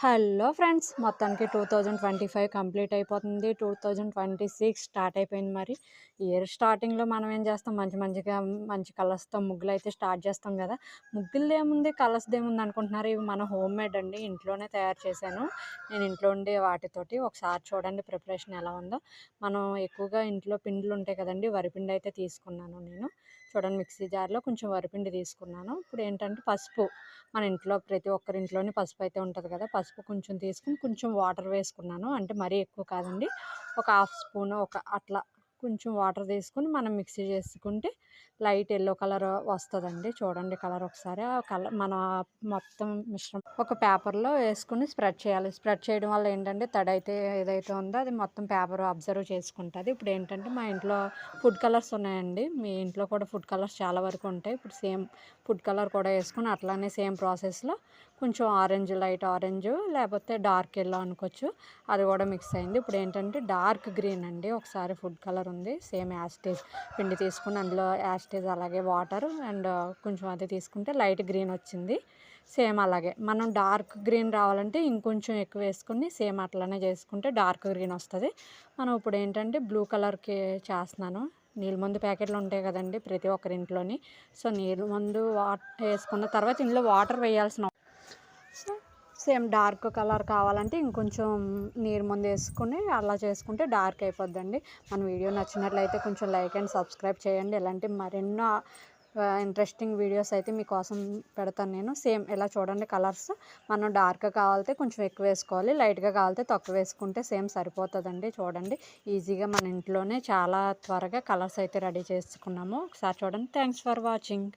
Hello friends, మొత్తానికి 2025 complete అయిపోతుంది. 2026 start అయిపోయింది. మరి ఇయర్ స్టార్టింగ్లో మనం ఏం చేస్తాం, మంచి కలర్స్తో ముగ్గులు అయితే స్టార్ట్ చేస్తాం కదా. ముగ్గులు ఏముంది, కలర్స్ ఏముంది అనుకుంటున్నారు. ఇవి మన హోమ్ మేడ్ అండి, ఇంట్లోనే తయారు చేశాను. నేను ఇంట్లో ఉండే వాటితోటి ఒకసారి చూడండి ప్రిపరేషన్ ఎలా ఉందో. మనం ఎక్కువగా ఇంట్లో పిండిలు ఉంటాయి కదండి, వరిపిండి అయితే తీసుకున్నాను నేను. చూడండి, మిక్సీ జార్లో కొంచెం వరిపిండి తీసుకున్నాను. ఇప్పుడు ఏంటంటే పసుపు, మన ఇంట్లో ప్రతి ఒక్కరి ఇంట్లోని పసుపు అయితే ఉంటుంది కదా. పసుపు కొంచెం తీసుకుని కొంచెం వాటర్ వేసుకున్నాను. అంటే మరీ ఎక్కువ కాదండి, ఒక హాఫ్ స్పూన్ అట్లా కొంచెం వాటర్ తీసుకుని మనం మిక్సీ చేసుకుంటే లైట్ ఎల్లో కలర్ వస్తుందండి. చూడండి కలర్ ఒకసారి. ఆ కలర్ మన మొత్తం మిశ్రమం ఒక పేపర్లో వేసుకుని స్ప్రెడ్ చేయాలి. స్ప్రెడ్ చేయడం వల్ల ఏంటంటే తడి అయితే ఏదైతే ఉందో అది మొత్తం పేపర్ అబ్జర్వ్ చేసుకుంటుంది. ఇప్పుడు ఏంటంటే మా ఇంట్లో ఫుడ్ కలర్స్ ఉన్నాయండి. మీ ఇంట్లో కూడా ఫుడ్ కలర్స్ చాలా వరకు ఉంటాయి. ఇప్పుడు సేమ్ ఫుడ్ కలర్ కూడా వేసుకుని అట్లానే సేమ్ ప్రాసెస్లో కొంచెం ఆరెంజ్, లైట్ ఆరెంజ్ లేకపోతే డార్క్ ఎల్లో అనుకోవచ్చు, అది కూడా మిక్స్ అయింది. ఇప్పుడు ఏంటంటే డార్క్ గ్రీన్ అండి. ఒకసారి ఫుడ్ కలర్ ఉంది, సేమ్ యాస్టేజ్ పిండి తీసుకుని అందులో యాస్టేజ్ అలాగే వాటర్ అండ్ కొంచెం అది తీసుకుంటే లైట్ గ్రీన్ వచ్చింది. సేమ్ అలాగే మనం డార్క్ గ్రీన్ రావాలంటే ఇంకొంచెం ఎక్కువ వేసుకుని సేమ్ అట్లనే చేసుకుంటే డార్క్ గ్రీన్ వస్తుంది. మనం ఇప్పుడు ఏంటంటే బ్లూ కలర్కి చేస్తున్నాను. నీళ్ళ మందు ప్యాకెట్లు ఉంటాయి కదండి ప్రతి ఒక్కరి ఇంట్లోని. సో నీళ్ళ మందు వేసుకున్న తర్వాత ఇందులో వాటర్ వేయాల్సిన, సో సేమ్ డార్క్ కలర్ కావాలంటే ఇంకొంచెం నీరు ముందు వేసుకుని అలా చేసుకుంటే డార్క్ అయిపోద్దండి. మన వీడియో నచ్చినట్లయితే కొంచెం లైక్ అండ్ సబ్స్క్రైబ్ చేయండి. ఇలాంటి మరెన్నో ఇంట్రెస్టింగ్ వీడియోస్ అయితే మీకోసం పెడతాను నేను. సేమ్ ఇలా చూడండి కలర్స్. మనం డార్క్గా కావాలితే కొంచెం ఎక్కువ వేసుకోవాలి, లైట్గా కావాలితే తక్కువ వేసుకుంటే సేమ్ సరిపోతుందండి. చూడండి ఈజీగా మన ఇంట్లోనే చాలా త్వరగా కలర్స్ అయితే రెడీ చేసుకున్నాము. ఒకసారి చూడండి. Thanks for watching.